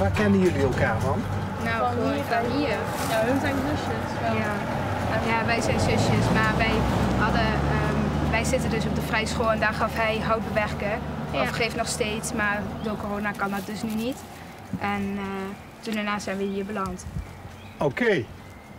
waar kennen jullie elkaar van? Nou, gewoon van hier. Ja, hun zijn zusjes. Wel. Ja, wij zijn zusjes, maar wij zitten dus op de vrije school en daar gaf hij hout bewerken. Of geeft nog steeds, maar door corona kan dat dus nu niet. En toen daarna zijn we hier beland. Oké.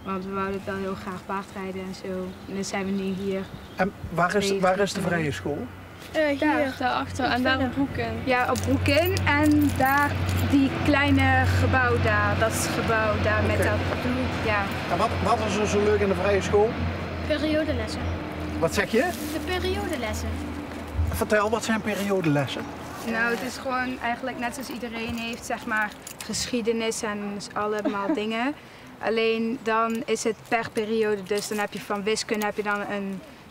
Want we wouden wel heel graag paardrijden en zo. En dan zijn we nu hier. En waar is de vrije school? Hier, daarachter en daar op Broeken. Ja, op Broeken en daar die kleine gebouw daar, dat is het gebouw daar met dat. Ja. En wat was er zo leuk in de vrije school? Periodelessen. Wat zeg je? De periodelessen. Vertel, wat zijn periodelessen? Nou, het is gewoon eigenlijk net zoals iedereen heeft, zeg maar, geschiedenis en allemaal dingen. Alleen dan is het per periode, dus dan heb je van wiskunde heb je dan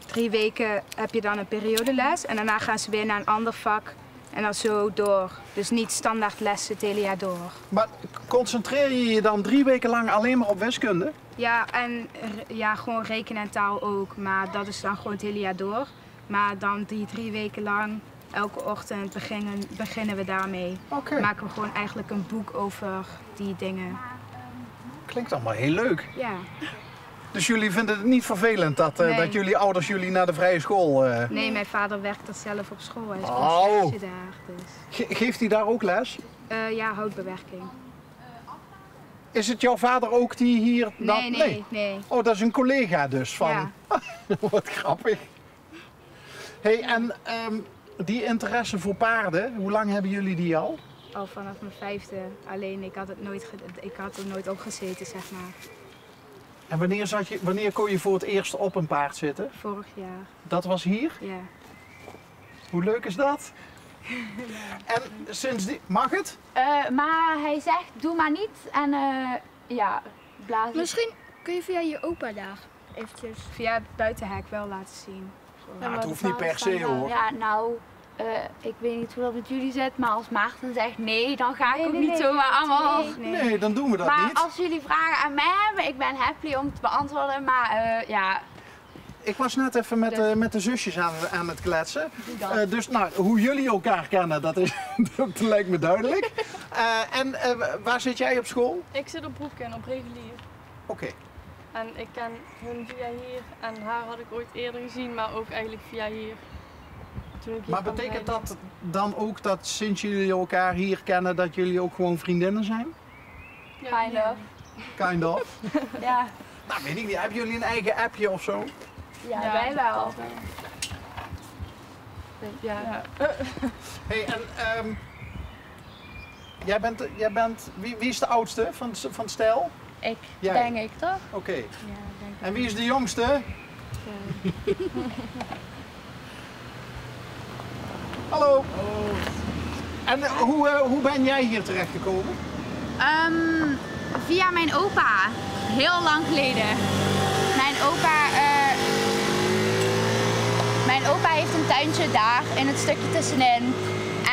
3 weken heb je dan een periodeles en daarna gaan ze weer naar een ander vak en dan zo door. Dus niet standaard lessen het hele jaar door. Maar concentreer je je dan 3 weken lang alleen maar op wiskunde? Ja, en ja, gewoon rekenen en taal ook, maar dat is dan gewoon het hele jaar door. Maar dan die 3 weken lang, elke ochtend beginnen we daarmee. Oké. Maken we gewoon eigenlijk een boek over die dingen. Klinkt allemaal heel leuk. Ja. Dus jullie vinden het niet vervelend dat Nee. dat jullie ouders jullie naar de vrije school... Nee, mijn vader werkt er zelf op school. Hij is Oh. conciërge daar. Dus. Geeft hij daar ook les? Ja, houtbewerking. Is het jouw vader ook die hier... Nee. Oh, dat is een collega dus van... Ja. Wat grappig. Hey, en die interesse voor paarden, hoe lang hebben jullie die al? Al vanaf mijn 5e. Alleen ik had er nooit op gezeten, zeg maar. En wanneer kon je voor het eerst op een paard zitten? Vorig jaar. Dat was hier? Ja. Hoe leuk is dat? En sindsdien... Mag het? Maar hij zegt, doe maar niet. En ja, blazen. Misschien kun je via je opa daar eventjes. Via het buitenhek wel laten zien. Nou, het hoeft niet per se hoor. Ja, nou, ik weet niet hoe dat met jullie zit, maar als Maarten zegt nee, dan ga ik ook niet zomaar allemaal. Nee, dan doen we dat Maar niet. als jullie vragen aan mij hebben, ik ben happy om te beantwoorden, maar ja. Ik was net even met de zusjes aan het kletsen. Dan. Dus nou, hoe jullie elkaar kennen, dat lijkt me duidelijk. En waar zit jij op school? Ik zit op Broeken, op regulier. Oké. En ik ken hun via hier en haar had ik ooit eerder gezien, maar ook eigenlijk via hier. Toen ik hier Maar kwam betekent rijden. dat dan ook dat sinds jullie elkaar hier kennen, dat jullie ook gewoon vriendinnen zijn? Ja, Kind of. Kind of. Ja, Nou, weet ik niet. Hebben jullie een eigen appje of zo? ja, Ja. wij wel. Ja. Hey, en jij bent wie is de oudste van Stijl? Ik, Jij. denk ik toch? Oké. Ja, denk ik. En wie is de jongste? Hallo. En hoe ben jij hier terechtgekomen? Via mijn opa, heel lang geleden. Mijn opa heeft een tuintje daar in het stukje tussenin.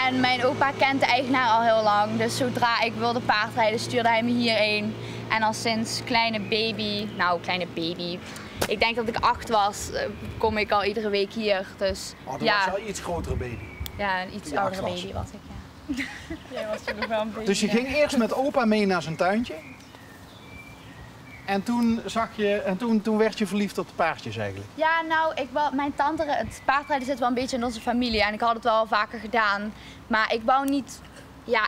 En mijn opa kent de eigenaar al heel lang. Dus zodra ik wilde paardrijden stuurde hij me hierheen. En al sinds kleine baby. Ik denk dat ik 8 was, kom ik al iedere week hier. Dus Oh, dat ja, was wel iets grotere baby. ja, een iets Ja, oudere klas. baby was ik. Ja. Jij was toen nog wel een beetje. Dus je ging eerst met opa mee naar zijn tuintje. En toen werd je verliefd op de paardjes eigenlijk. Ja, nou, mijn tante, het paardrijden zit wel een beetje in onze familie en ik had het wel vaker gedaan. Maar ik wou niet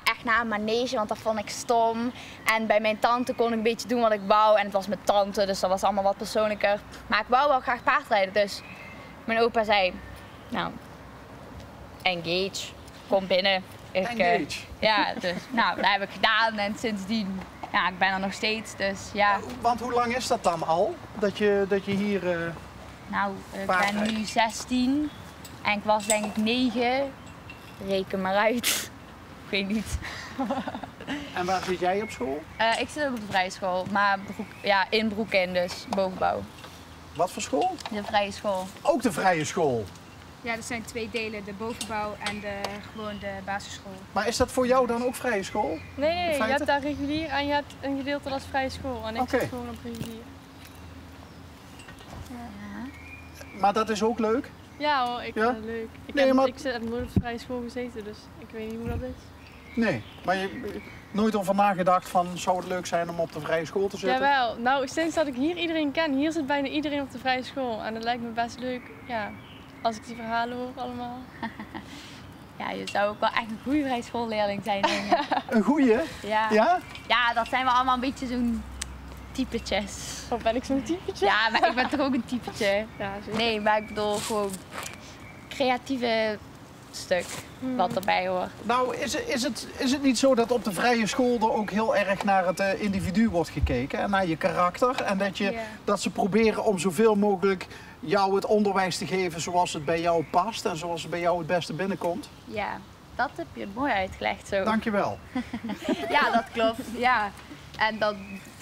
echt naar een manege, want dat vond ik stom. En bij mijn tante kon ik een beetje doen wat ik wou en het was mijn tante, dus dat was allemaal wat persoonlijker. Maar ik wou wel graag paardrijden, dus mijn opa zei, nou, engage, kom binnen. Engage. Ja, dus nou, dat heb ik gedaan en sindsdien, ja, ik ben er nog steeds, dus ja. Want hoe lang is dat dan al? Dat je hier... Nou, ik Paardrijden. ben nu 16 en ik was denk ik 9. Reken maar uit. Ik weet niet. En waar zit jij op school? Ik zit ook op de vrije school, maar in Broeken, dus bovenbouw. Wat voor school? De vrije school. Ook de vrije school. Ja, er zijn 2 delen, de bovenbouw en gewoon de basisschool. Maar is dat voor jou dan ook vrije school? Nee, In je feite? hebt daar regulier en je hebt een gedeelte als vrije school. En ik Oké. zit gewoon op regulier. Maar dat is ook leuk? Ja hoor, ik Ja? vind het leuk. Nee, maar- Ik heb nooit op vrije school gezeten, dus ik weet niet hoe dat is. Nee, maar je nooit over nagedacht van zou het leuk zijn om op de vrije school te zitten? Jawel, nou sinds dat ik hier iedereen ken, hier zit bijna iedereen op de vrije school. En dat lijkt me best leuk, ja, als ik die verhalen hoor allemaal. Ja, je zou ook wel echt een goede vrije schoolleerling zijn, denk ik. Een goeie? Ja. Ja? Ja, dat zijn we allemaal een beetje zo'n typetjes. Of ben ik zo'n typetje? Ja, maar ik ben toch ook een typetje. Ja, zeker. Nee, maar ik bedoel gewoon creatieve stuk wat erbij hoort. Nou, is het niet zo dat op de vrije school er ook heel erg naar het individu wordt gekeken en naar je karakter? En dat ze proberen om zoveel mogelijk jou het onderwijs te geven zoals het bij jou past en zoals het bij jou het beste binnenkomt? Ja, dat heb je mooi uitgelegd zo. Dankjewel. Ja, dat klopt. Ja. En dat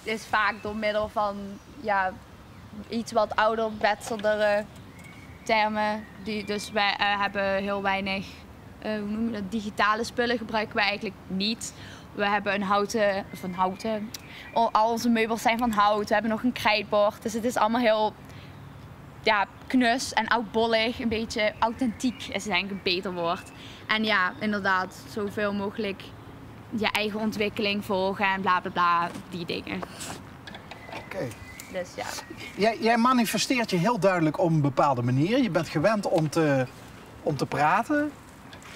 is vaak door middel van ja, iets wat ouderwetseldere termen. Dus wij hebben heel weinig hoe noem je dat, digitale spullen gebruiken we eigenlijk niet. We hebben al onze meubels zijn van hout. We hebben nog een krijtbord. Dus het is allemaal heel knus en oudbollig. Een beetje authentiek is denk ik een beter woord. En ja, inderdaad, zoveel mogelijk je eigen ontwikkeling volgen en bla bla bla, die dingen. Oké. Dus ja. Jij manifesteert je heel duidelijk op een bepaalde manier. Je bent gewend om te praten,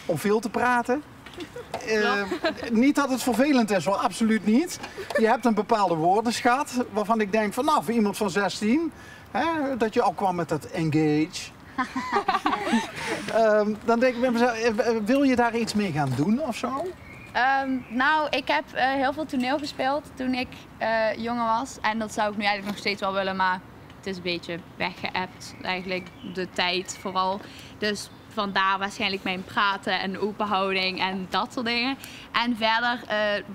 om veel te praten. Niet dat het vervelend is hoor, absoluut niet. Je hebt een bepaalde woordenschat waarvan ik denk van nou, voor iemand van 16, hè, dat je al kwam met het engage. Dan denk ik bij mezelf, wil je daar iets mee gaan doen of zo? Nou, ik heb heel veel toneel gespeeld toen ik jonger was. En dat zou ik nu eigenlijk nog steeds wel willen, maar het is een beetje weggeëpt eigenlijk, de tijd vooral. Dus vandaar waarschijnlijk mijn praten en open houding en dat soort dingen. En verder,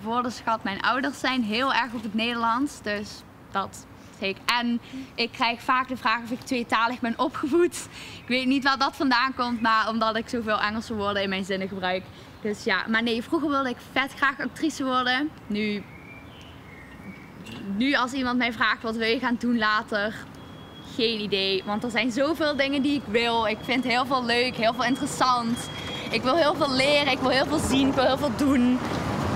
woordenschat, mijn ouders zijn heel erg op het Nederlands, dus dat zeker. En ik krijg vaak de vraag of ik tweetalig ben opgevoed. Ik weet niet waar dat vandaan komt, maar omdat ik zoveel Engelse woorden in mijn zinnen gebruik. Dus ja, maar nee, vroeger wilde ik vet graag actrice worden. Nu als iemand mij vraagt wat wil je gaan doen later, geen idee. Want er zijn zoveel dingen die ik wil. Ik vind heel veel leuk, heel veel interessant. Ik wil heel veel leren, ik wil heel veel zien, ik wil heel veel doen.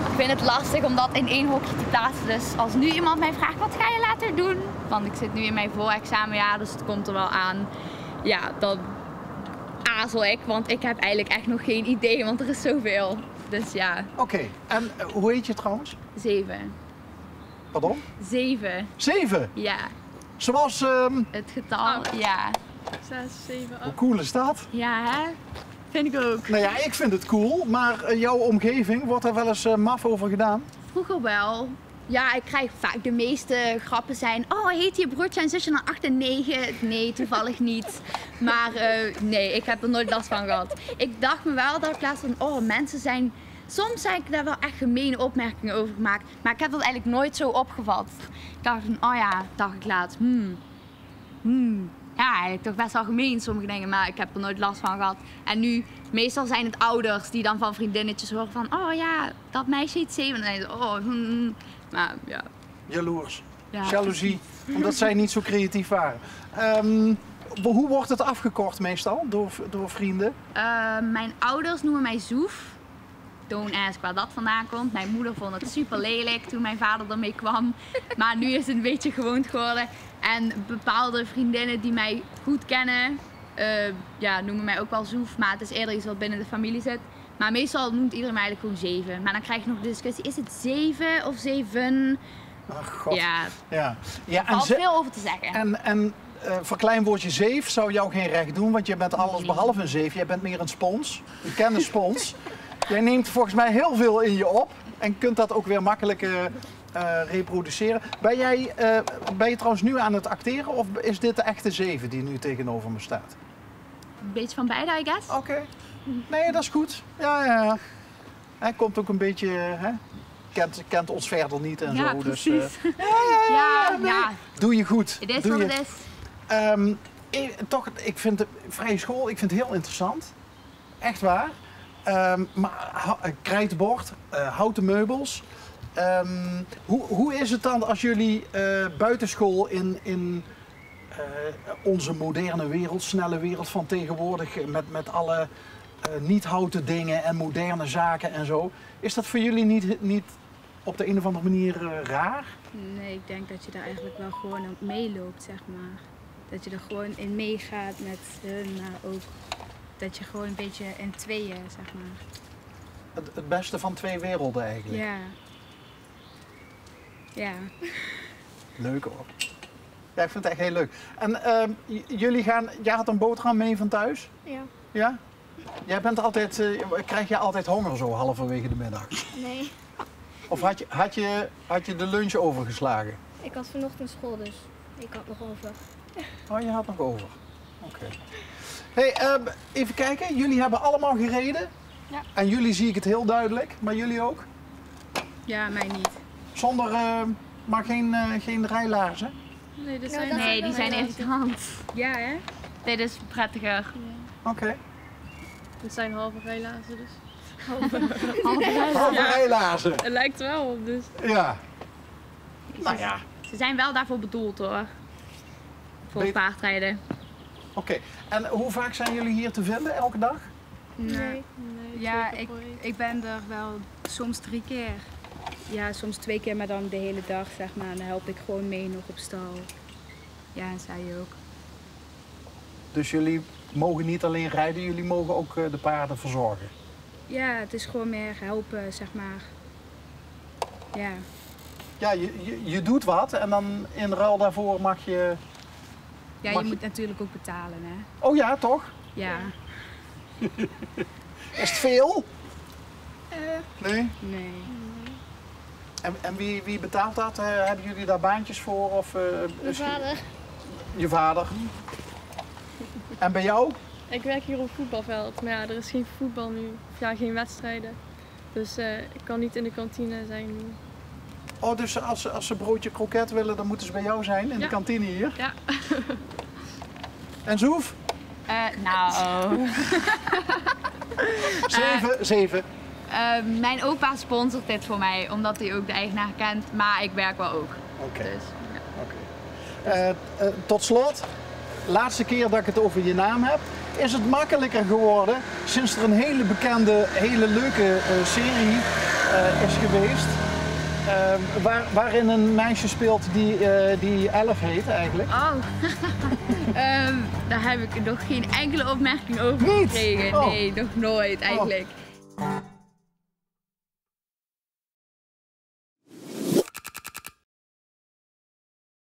Ik vind het lastig om dat in één hokje te plaatsen. Dus als nu iemand mij vraagt wat ga je later doen? Want ik zit nu in mijn voorexamenjaar, dus het komt er wel aan. Ja, dan aarzel ik, want ik heb eigenlijk echt nog geen idee, want er is zoveel. Dus ja. Oké, en hoe heet je trouwens? 7. Pardon? 7. 7? Ja. Zoals... Het getal, ja. 6, 7, 8. Hoe cool is dat? Ja, hè? Vind ik ook. Nou ja, ik vind het cool, maar jouw omgeving, wordt er wel eens maf over gedaan? Vroeger wel. Ja, ik krijg vaak de meeste grappen zijn, oh, heet je broertje en zusje nou 8 en 9? Nee, toevallig niet. Maar nee, ik heb er nooit last van gehad. Ik dacht me wel dat in plaats van, oh, mensen zijn... Soms heb ik daar wel echt gemene opmerkingen over gemaakt. Maar ik heb dat eigenlijk nooit zo opgevat. Ik dacht van, oh ja, dacht ik laatst, ja, eigenlijk toch best wel gemeen sommige dingen, maar ik heb er nooit last van gehad. En nu, meestal zijn het ouders die dan van vriendinnetjes horen van, oh ja, dat meisje heet 7. En dan denk je, oh, maar ja. Jaloers, Ja. jaloezie, omdat zij niet zo creatief waren. Hoe wordt het afgekort meestal door vrienden? Mijn ouders noemen mij Zoef. Don't ask waar dat vandaan komt. Mijn moeder vond het super lelijk toen mijn vader ermee kwam. Maar nu is het een beetje gewoond geworden. En bepaalde vriendinnen die mij goed kennen, noemen mij ook wel Zoef. Maar het is eerder iets wat binnen de familie zit. Maar meestal noemt iedereen mij eigenlijk gewoon 7. Maar dan krijg je nog de discussie, is het 7 of 7? Ach god. Ja, Ja, er valt veel over te zeggen. En verkleinwoordje zeef zou jou geen recht doen, want je bent alles behalve een zeef. Jij bent meer een spons, een kennisspons. Jij neemt volgens mij heel veel in je op en kunt dat ook weer makkelijk reproduceren. Ben je trouwens nu aan het acteren of is dit de echte 7 die nu tegenover me staat? Een beetje van beide, I guess. Oké. Nee, dat is goed. Ja. Hij komt ook een beetje, hè? Kent ons verder niet en Ja, zo. precies. Dus, Ja. doe je goed. Het is Doe wat je. het is. Toch, ik vind de vrije school ik vind het heel interessant. Echt waar. Krijtbord, houten meubels. Hoe is het dan als jullie buitenschool in onze moderne wereld, snelle wereld van tegenwoordig, met alle niet houten dingen en moderne zaken en zo. Is dat voor jullie niet op de een of andere manier raar? Nee, ik denk dat je daar eigenlijk wel gewoon op meeloopt, zeg maar. Dat je er gewoon in meegaat met hun, maar ook dat je gewoon een beetje in tweeën, zeg maar. Het beste van twee werelden eigenlijk. Ja. Ja. Leuk hoor. Ja, ik vind het echt heel leuk. En jij had een boterham mee van thuis? Ja. Ja? Jij bent altijd, krijg je altijd honger zo halverwege de middag? Nee. Of had je de lunch overgeslagen? Ik had vanochtend school, dus ik had nog over. Oh, je had nog over. Oké. Hey, even kijken. Jullie hebben allemaal gereden. Ja. En jullie zie ik het heel duidelijk, maar jullie ook? Ja, mij niet. Zonder, maar geen rijlaarzen? Nee, dit Nou, zijn dat Nee, die zijn irritant. Ja, hè? Dit is prettiger. Oké. Dit zijn halve rijlaarzen dus. Halve rijlaarzen. Het lijkt er wel op dus. Ja. Nou ja. Ze zijn wel daarvoor bedoeld hoor. Voor Weet- paardrijden. Oké. En hoe vaak zijn jullie hier te vinden elke dag? Nee. Nee, Ja, 2 keer per week. ik ben er wel soms 3 keer. Ja, soms 2 keer, maar dan de hele dag, zeg maar. En dan help ik gewoon mee nog op stal. Ja, en zij ook. Dus jullie mogen niet alleen rijden, jullie mogen ook de paarden verzorgen. Ja, het is gewoon meer helpen, zeg maar. Ja. Ja, je doet wat en dan in ruil daarvoor mag je... Ja, Mag je je- moet natuurlijk ook betalen, hè. Oh ja, toch? Ja. Is het veel? Nee? Nee. En wie betaalt dat? Hebben jullie daar baantjes voor? Of, Mijn vader. Je vader? En bij jou? Ik werk hier op een voetbalveld, maar ja, er is geen voetbal nu. Of ja, geen wedstrijden. Dus ik kan niet in de kantine zijn nu. Oh, dus als ze broodje kroket willen, dan moeten ze bij jou zijn in de Ja. kantine hier? Ja. En Zoef? Nou, 7. mijn opa sponsort dit voor mij, omdat hij ook de eigenaar kent. Maar ik werk wel ook. Oké. Dus, ja. Tot slot, laatste keer dat ik het over je naam heb. Is het makkelijker geworden sinds er een hele bekende, hele leuke serie is geweest? Waarin een meisje speelt die 11 heet eigenlijk. Oh, daar heb ik nog geen enkele opmerking over Niet? gekregen. Oh. Nee, nog nooit eigenlijk.